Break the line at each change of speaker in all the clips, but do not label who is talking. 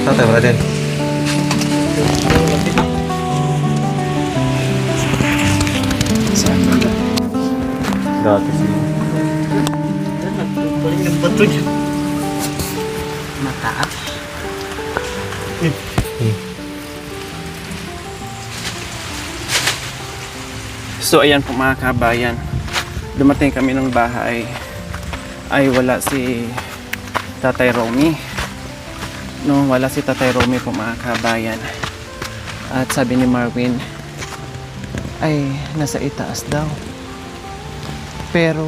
Tatay, wala din. Gratis yun.
Paling ng bato dyan. Mataas.
So ayan po mga kabayan, dumating kami ng bahay ay wala si Tatay Romy. No, wala si Tatay Romy po mga kabayan. At sabi ni Marvin ay nasa itaas daw. Pero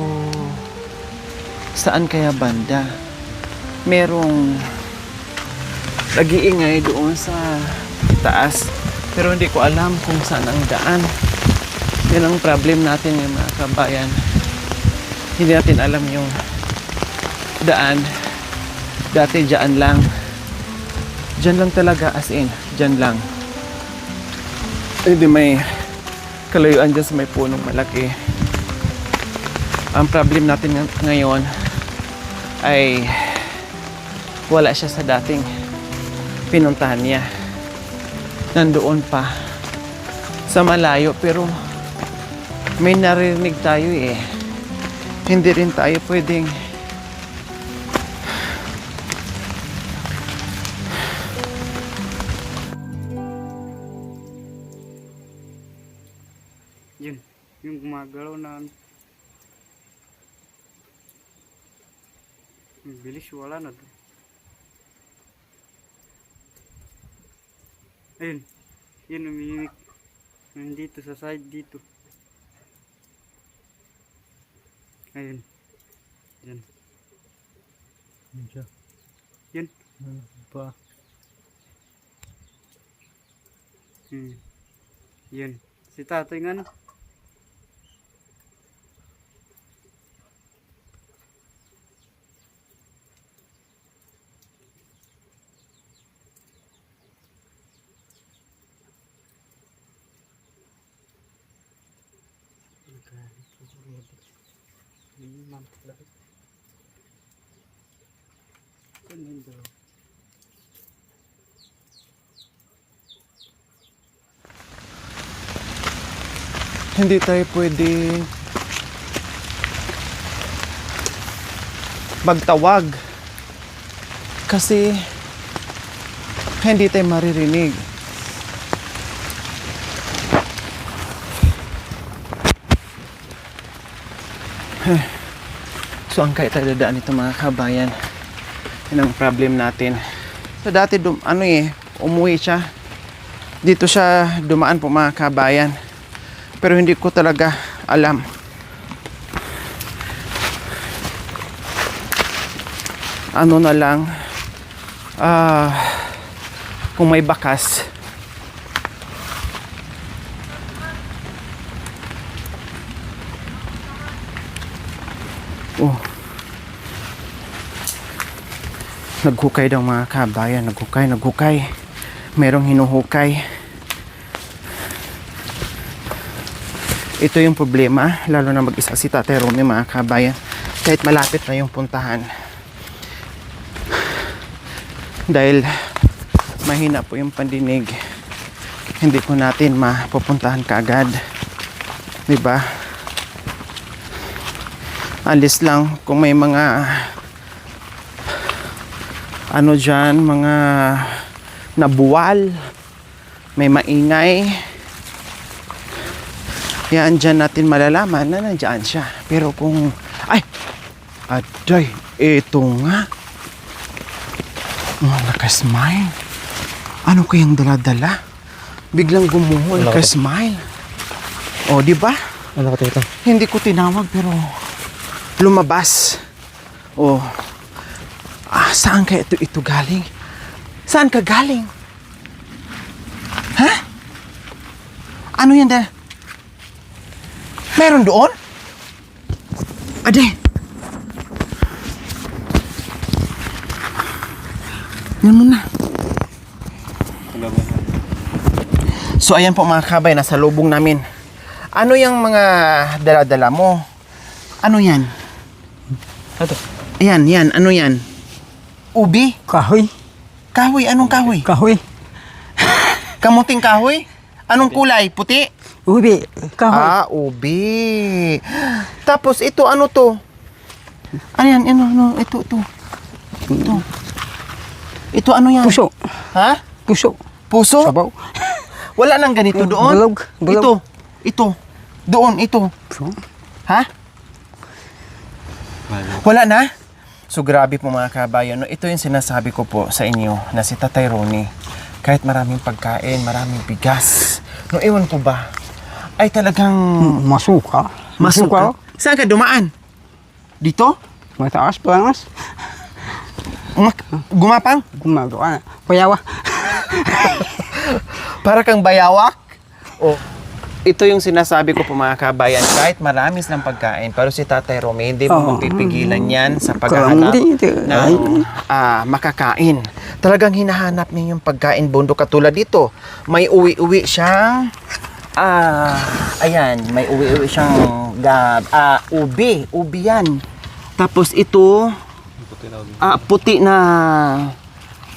saan kaya banda? Merong nag-iingay doon sa taas. Pero hindi ko alam kung saan ang daan. Yan ang problem natin yung mga kabayan. Hindi natin alam yung daan. Dati dyan lang. Dyan lang talaga, as in, dyan lang. Hindi may kalayuan dyan sa may punong malaki. Ang problem natin ngayon ay wala siya sa dating pinuntahan niya. Nandoon pa sa malayo, pero may naririnig tayo eh. Hindi rin tayo pwedeng
Yun. Yung gumagalaw na bilis, wala na to. Ayun. Yun, umiimik. Nandito sa side dito. Ayun. Yan.
Yan siya.
Yun.
Pa.
Yun. Si tatay nga no.
hindi tayo pwedeng magtawag kasi hindi tayo maririnig. So ang kaya tayo dadaan ito mga kabayan, yun ang problem natin. So dati umuwi siya dito, siya dumaan po mga kabayan, pero hindi ko talaga alam ano na lang kung may bakas. Naghukay daw mga kabayan, naghukay. Merong hinuhukay. Ito yung problema, lalo na mag-isa si Tatay Romy mga kabayan. Kahit malapit na yung puntahan. Dahil mahina po yung pandinig, hindi po natin mapupuntahan kaagad. Diba? Alis lang kung may mga ano dyan, mga nabuwal, may maingay, yan dyan natin malalaman na nandyan siya. Pero kung aday, ito nga, nakasmile. Ano kayang dala-dala? Biglang gumuho, nakasmile. O diba?
Ano ka ito?
Hindi ko tinawag pero lumabas. O saan kaya ito galing? Saan ka galing? Ha? Ano yan dala? Meron doon? Ade. Yan mo na. So ayan po mga kabay, nasa lubong namin. Ano yung mga dala-dala mo? Ano yan?
Ito.
Yan, ano yan? Ubi?
Kahoy.
Kahoy, anong kahoy?
Kahoy.
Kamuting kahoy? Anong kulay? Puti?
Ubi. Kahoy.
Ah, ubi. Tapos ito, ano to? Ano yan? Ano? Ito. Ito, ano yan?
Puso.
Ha?
Puso.
Puso?
Sabaw.
Wala nang ganito doon?
Bulog.
Ito. Doon, ito.
Puso.
Ha? Wala na? So grabe po mga kabayan. No? Ito yung sinasabi ko po sa inyo na si Tatay Ronnie, kahit maraming pagkain, maraming bigas, no ewan ko ba, ay talagang
Masuka.
masuka. Saan ka dumaan? Dito?
Mataas, palangas.
Gumapang?
Gumagawa na. Payawa.
Para kang bayawak? O, ito yung sinasabi ko po mga kabayan, kahit maramis ng pagkain, pero si Tatay Romy, hindi mo mapipigilan yan sa paghahanap ng makakain. Talagang hinahanap niya yung pagkain bundok katulad dito. May uwi-uwi siyang, ayan, may uwi-uwi siyang ubi yan. Tapos ito, puti na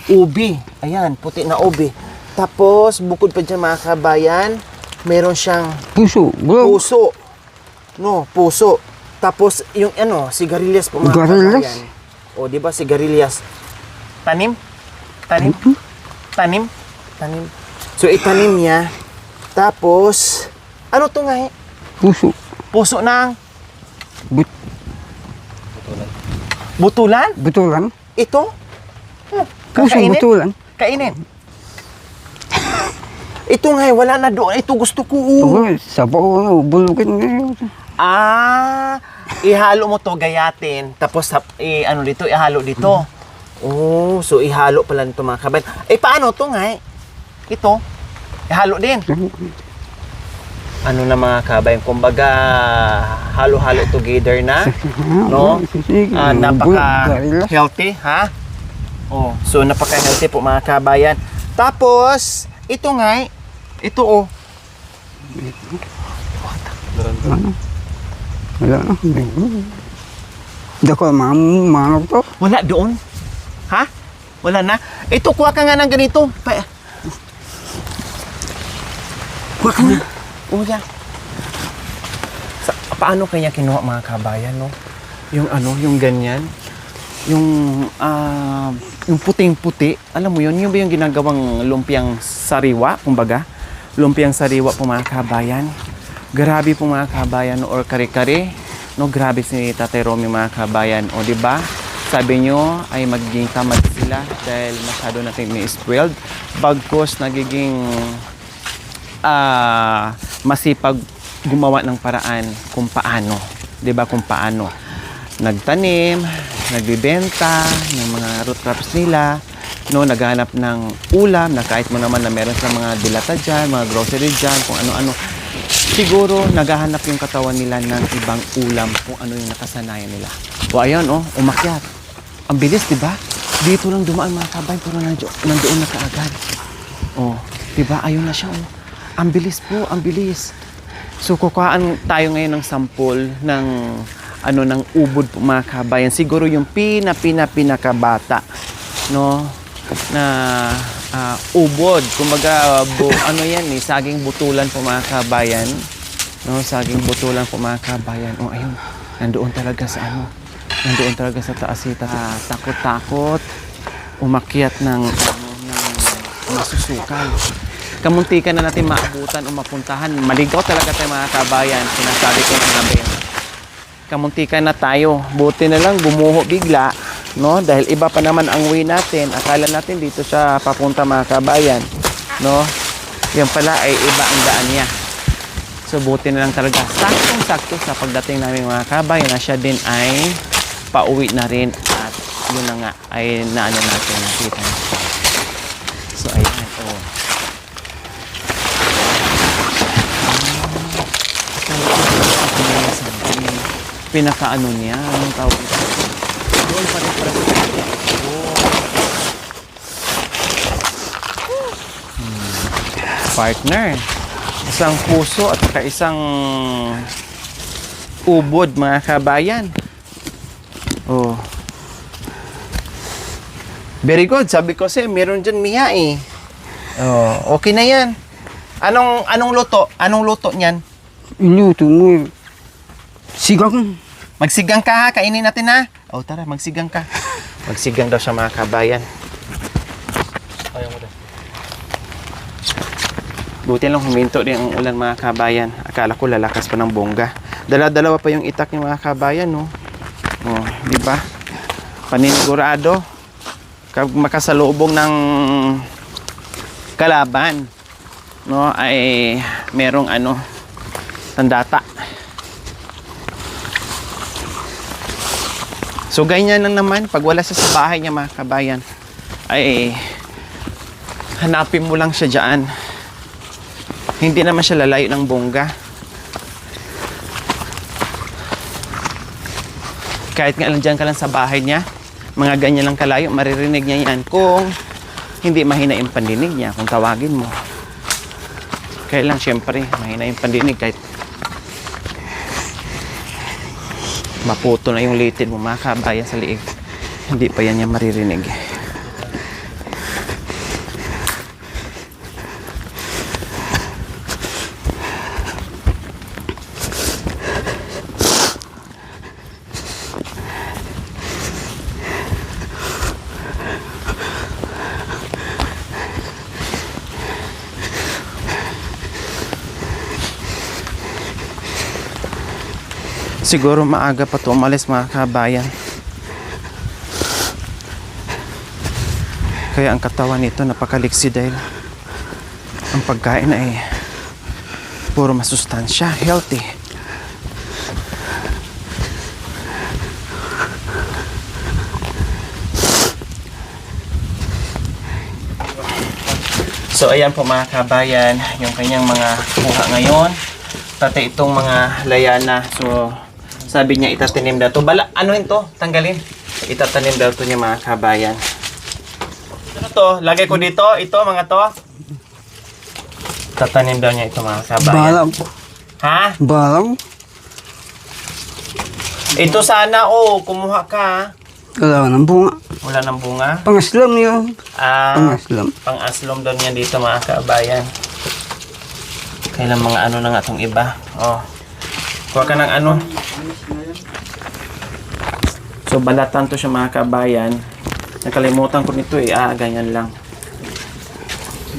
ubi. Ayan, puti na ubi. Tapos, bukod pa dyan mga kabayan, meron siyang
Puso. Bulog.
puso. No, puso. Tapos, yung sigarilyas po mga
Sigarilyas?
kabayan. O, di ba, sigarilyas? Tanim? Tanim? So, itanim niya. Tapos, ano to nga eh?
Puso.
Puso ng
Butulan.
butulan?
Butulan.
Ito?
Puso,
Kakainin?
butulan.
Kainin. Ito nga, wala na doon. Ito gusto ko.
Sabaw, bulugin.
Ihalo mo to, gayatin. Tapos, ihalo dito. Oh, so ihalo pala nito mga kabayan. Paano to nga Ito, ihalo din. Ano na mga kabayan, kumbaga, halo-halo together na. No? Napaka-healthy, ha? Oh, so napaka-healthy po mga kabayan. Tapos, ito nga, ito
Wala na. Dako, manok to.
wala doon. Ha? Wala na. Ito, kuha ka nga ng ganito. Kuha ka nga. Yan. Paano kaya kinuha mga kabayan, no? Yung ganyan. Yung puting-puti, alam mo yun ba yung ginagawang lumpiang sariwa, kumbaga? Lumpiang sariwa po mga kabayan. Grabe po mga kabayan, no? Or kare-kare, no? Grabe si Tatay Romy mga kabayan. O, di ba? Sabi nyo ay magiging tamad sila dahil masyado natin ni-spoiled. Bagkos nagiging masipag gumawa ng paraan kung paano. Di ba? Kung paano. Nagtanim, nagbibenta ng mga root crops nila, no, naghanap ng ulam na kahit mo naman na meron sa mga dilata dyan, mga grocery dyan, kung ano-ano. Siguro naghahanap yung katawan nila ng ibang ulam kung ano yung nakasanayan nila. O ayun, umakyat. Ang bilis, di ba? Dito lang dumaan mga kabayan, pero nandoon na kaagad. Di ba? Ayun na siya, Ang bilis po, ang bilis. So kukuhaan tayo ngayon ng sample ng ng ubod po mga kabayan. Siguro yung pinakabata, no, na ubod. Kumbaga, yan saging butulan po mga kabayan. No, saging butulan po mga kabayan. Ayun, nandoon talaga sa taas takot-takot, umakyat ng masusukal. Kamuntikan na natin maabutan o mapuntahan. Maligaw talaga tayo mga kabayan. Sinasabi ko ng gabi. Kamuntikan na tayo. Buti na lang bumuho bigla, no? Dahil iba pa naman ang way natin. Akala natin dito siya papunta mga kabayan, no? Yan pala ay iba ang daan niya. So buti na lang talaga. Saktong-sakto sa pagdating namin mga kabayan na siya din ay pauwi na rin at yun na nga ay naano natin nakita. So ayan, pinakaano niya, anong tawag ito? Doon pa rin para sa partner. Isang puso at saka isang ubod mga kabayan. Very good. Sabi ko sa'yo, meron dyan Mia eh. Oh, okay na yan. Anong luto? Anong luto niyan?
Iluto mo. Sigang.
Magsigang ka ha, kainin natin ha. Oh, tara, magsigang ka. Magsigang daw siya mga kabayan.
Ayaw mo daw.
Buti lang huminto din ang ulan mga kabayan. Akala ko lalakas pa ng bongga. Dala-dalawa pa yung itak ng mga kabayan, no? Oh, di ba? Paninigurado. Kapag makasalubong ng kalaban, no, ay merong tandata. So ganyan lang naman, pag wala siya sa bahay niya mga kabayan, ay hanapin mo lang siya dyan. Hindi naman siya lalayo ng bongga. Kahit nga lang dyan ka lang sa bahay niya, mga ganyan lang kalayo, maririnig niya yan kung hindi mahina yung pandinig niya, kung tawagin mo. Kaya lang syempre, mahina yung pandinig kahit maputo na yung litid mo mga kabayan sa liig. Hindi pa yan niya maririnig. Siguro maaga pa to umalis mga kabayan. Kaya ang katawan nito napakaliksi dahil ang pagkain ay puro masustansya, healthy. So ayan po mga kabayan, yung kanyang mga kuha ngayon. Pati itong mga layana. So sabi niya itatanim daw to. Ano ito? Tanggalin. Itatanim daw to niya mga kabayan. Ano to? Lagay ko dito. Ito mga to. Tatanim daw niya ito mga kabayan.
Balang.
Ha?
Balang.
Ito sana kumuha ka.
Wala ng bunga.
Wala ng bunga.
Pangaslam yun. Pangaslam.
Pang-aslom daw niya dito mga kabayan. Kailan mga na nga itong iba. Kuha ka ng So balatan to siya mga kabayan. Nakalimutan ko nito ganyan lang.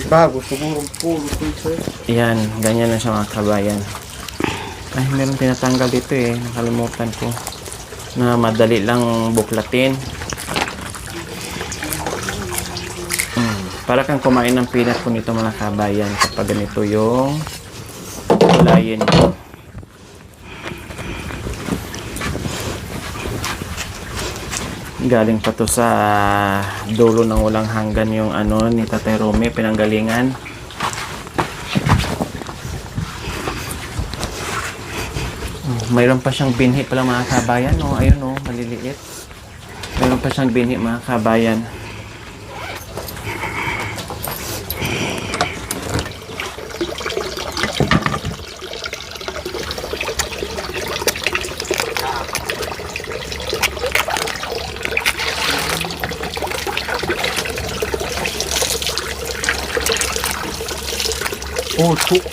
Bago, siguro puro ito.
Yan, ganyan lang siya mga kabayan. Ay, meron tinatanggal dito nakalimutan ko. Na madali lang buklatin. Para kang kumain ng peanut po nito mga kabayan kapag ganito yung kulayin mo. Galing pa to sa dulo ng walang hanggan yung ni Tatay Romy, pinanggalingan. Mayroon pa siyang binhi pala mga kabayan. Ayun maliliit. Mayroon pa siyang binhi mga kabayan. Tuk.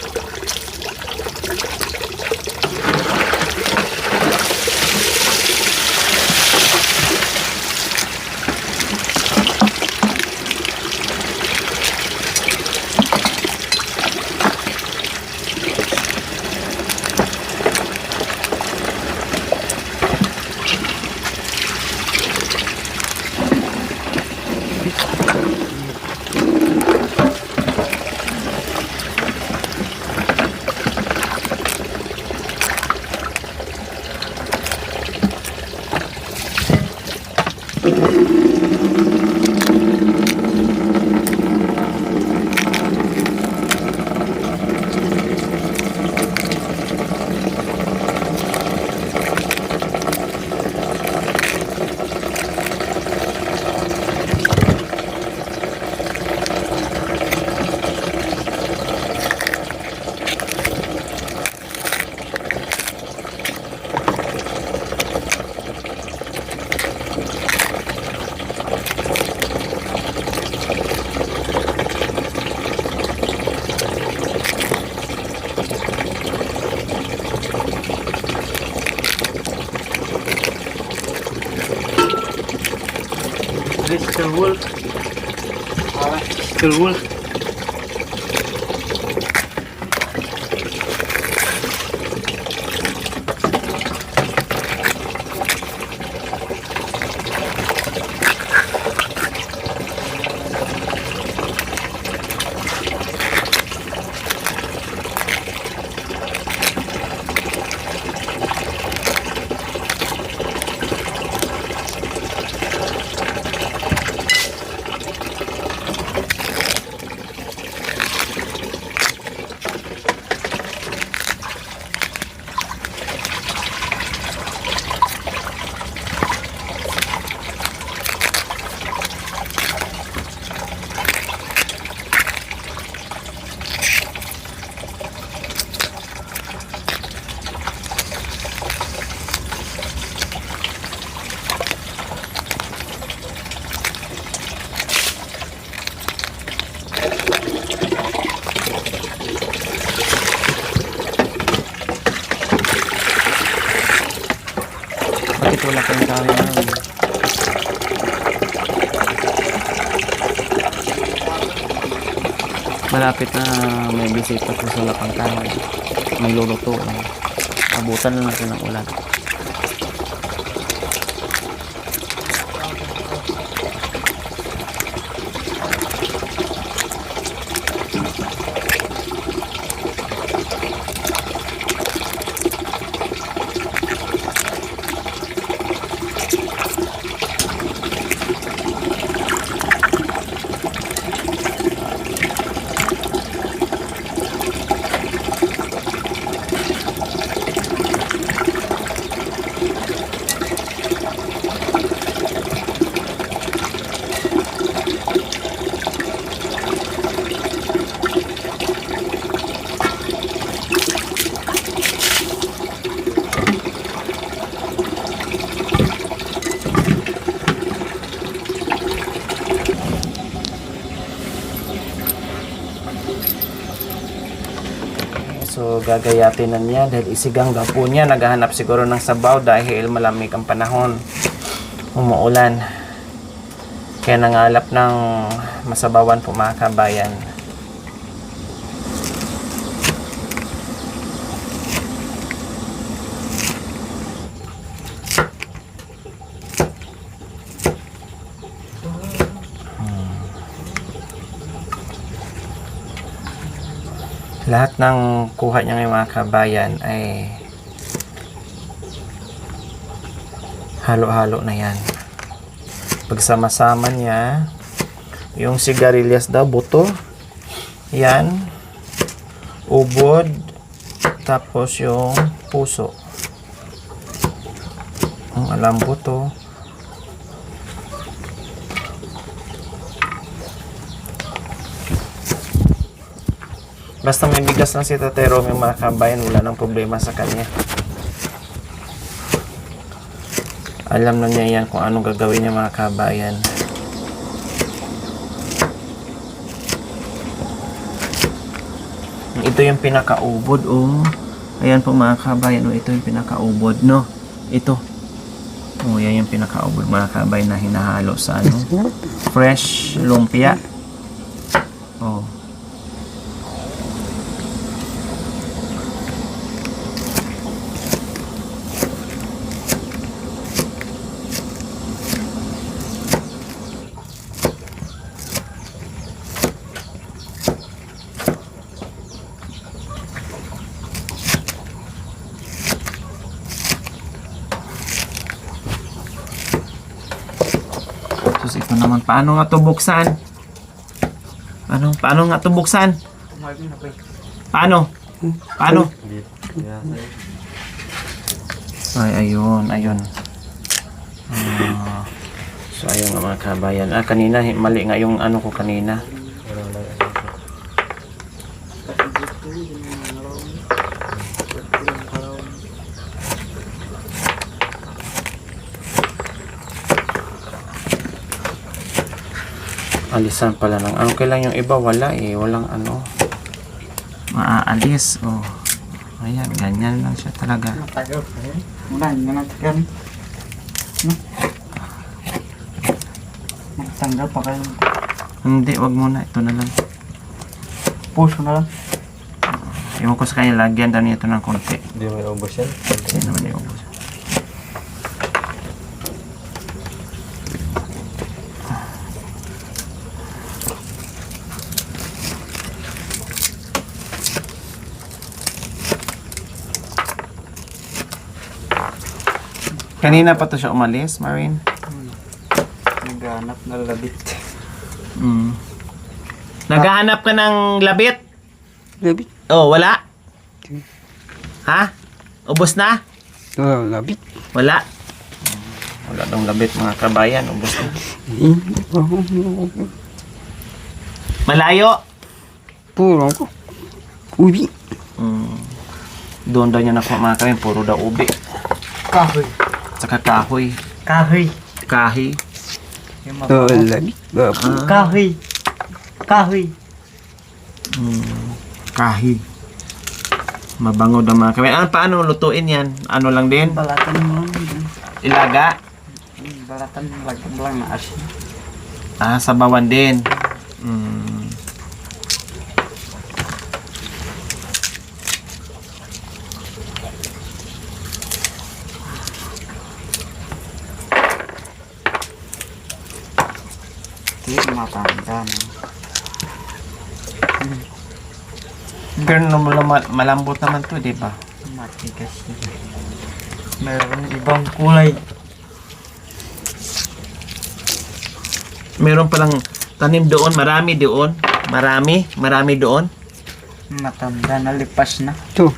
Terwul. Terwul.
Bakit wala kang kahoy? Malapit na may bisita ko sa lapang kahoy. May luluto. Abutan na natin ng ulan. So gagayatin na niya dahil isigang daw po niya. Naghahanap siguro ng sabaw dahil malamig ang panahon. Umuulan. Kaya nangalap ng masabawan po mga kabayan. Lahat ng kuha niya ng mga kabayan ay halo-halo na yan. Pagsama-sama niya, yung sigarilyas daw, buto, yan, ubod, tapos yung puso. Ang alam buto. Basta may bigas lang si Tatay Rom, yung mga kabayan, wala nang problema sa kanya. Alam na niya yan kung anong gagawin niya mga kabayan. Ito yung pinakaubod, oh. Ayan po mga kabayan, oh. Ito yung pinakaubod, no? Ito. Oh, yan yung pinakaubod mga kabayan na hinahalo sa ano? Fresh lumpia. Oh. Sus, ito naman. Paano nga ito buksan? Paano nga ito buksan? Paano? Paano? Ay, ayun. So, ayun nga mga kabayan. Kanina, mali nga yung ano ko kanina. Alisan pala ng ano. Kailan yung iba wala eh. Walang ano. Maaalis. Oh. Ayan. Ganyan lang siya talaga.
Tanggal pa kayo.
Hindi, wag muna. Ito na lang.
Puso na lang.
Ewan ko sa kanya, lagyan daw niya ito ng konti.
Hindi mo naubos yan.
Hindi naman yung ubos. Kanina pa to siya umalis, Marin?
Naghanap na labit.
Mm. Naghahanap ka ng labit?
Labit.
Oh, wala? Ha? Ubos na?
Labit.
Wala? Wala dong labit mga kabayan, ubos na. Malayo?
Puro ko. Ubi.
Mm. Doon daw niya nakuha mga kabayan, puro daw ubi.
Kahoy.
Saka kahoy.
Kahoy.
Kahi.
Yung mga
Labit. Bapo.
kahoy. Kahoy.
Mm. Kahi. Mabango daw mga kabayan. Paano lutuin yan? Ano lang din?
Balatan mo lang.
Ilaga?
Balatan mo lang na asin.
Sabawan din. Mm.
Hindi matanda na.
Pero malambot naman to, di ba?
Matigas yun. Meron ibang kulay.
Meron palang tanim doon, marami doon. Marami doon.
Matanda na, lipas na.
Ito.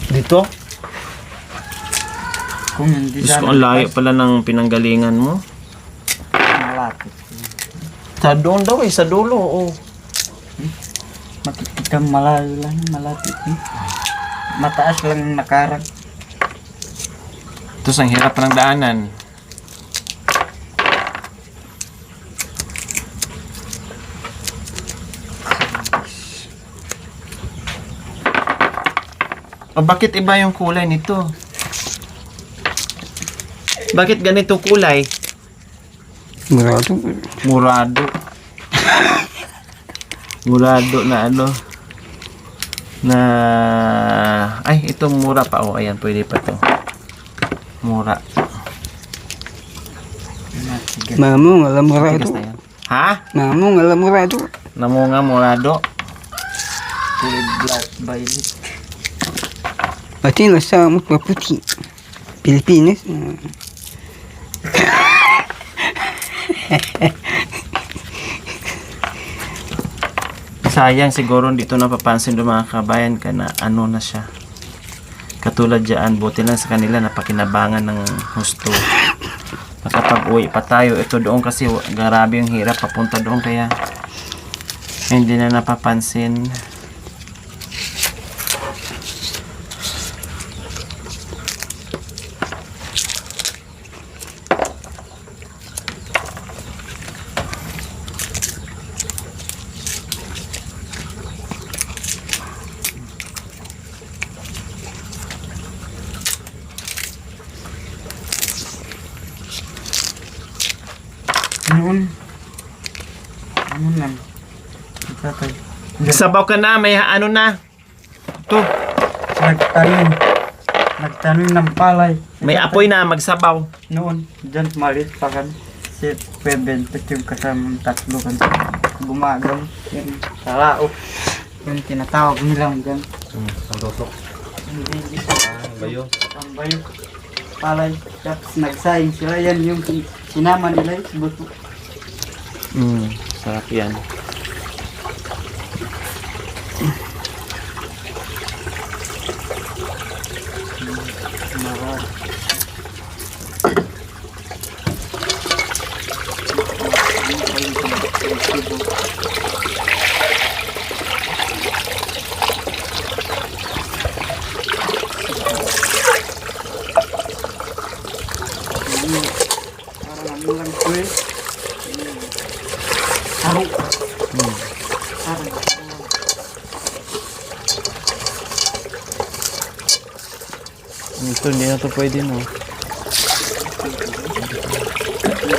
Dito?
Kung hindi
Diyos
sana
ko, ang layo pala ng pinanggalingan mo.
malapit.
Sa doon daw sa dulo, oh.
Makikita malayo lang, malapit. Mataas lang nakarag.
Tapos ang hirap ng daanan. O bakit iba yung kulay nito? Bakit ganito kulay?
Murado.
Murado. Murado na ano. Na... Ay, ito mura pa. Oh, ayan, pwede pa to. Mura.
Matigas.
Mamong alam
Tigas
murado.
na yan. Ha?
Mamong alam murado.
Namunga murado.
Kulay black violet.
Pati nasa mo puti. Pilipinas.
Sayang siguro dito napapansin ng mga kabayan ka na ano na siya. Katulad dyan, buti lang sa kanila napakinabangan ng husto. Nakapag-uwi pa tayo. Ito doon kasi grabe yung hirap papunta doon kaya hindi na napapansin.
Ano lang. Tatay.
Sabaw ka na, may ano na. Ito,
Nagtanim ng palay.
may apoy na, magsabaw.
Noon, dyan malit pa kan. Si Pebentot yung kasamang tatlo kan. Gumagal. Yung sarao. Yung tinatawag nilang dyan.
Ang tusok.
Hindi
Bayo.
ang bayo. Palay. Tapos nagsayang sila yan yung sinama nila yung buto.
Sarap yan.
Marami. Parang ano lang ko eh. Taro. Taro.
Ito, hindi na to pwede, no? Saan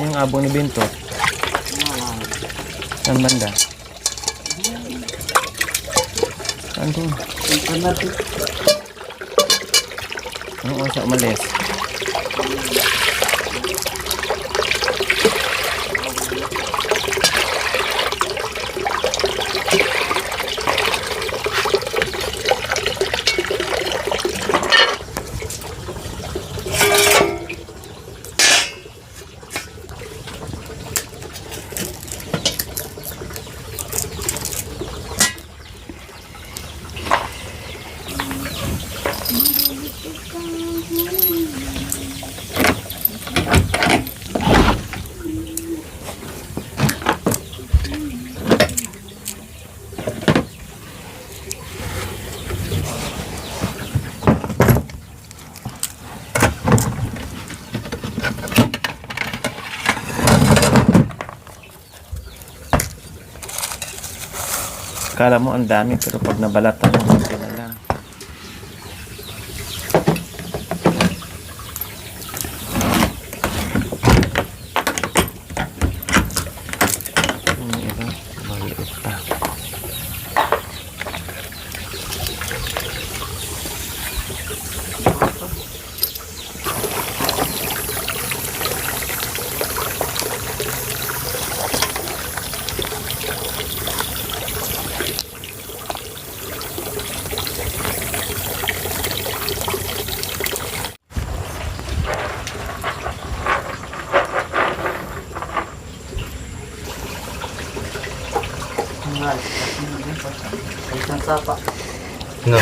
yung abong ni Binto? Saan banda? Saan doon? Anong oras na umalis? Kala mo ang dami pero pag nabalatan mo, konti na lang. Yung iba, maliit pa.
Isang sapa.
No.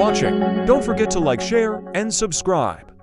watching. Don't forget to like, share, and subscribe.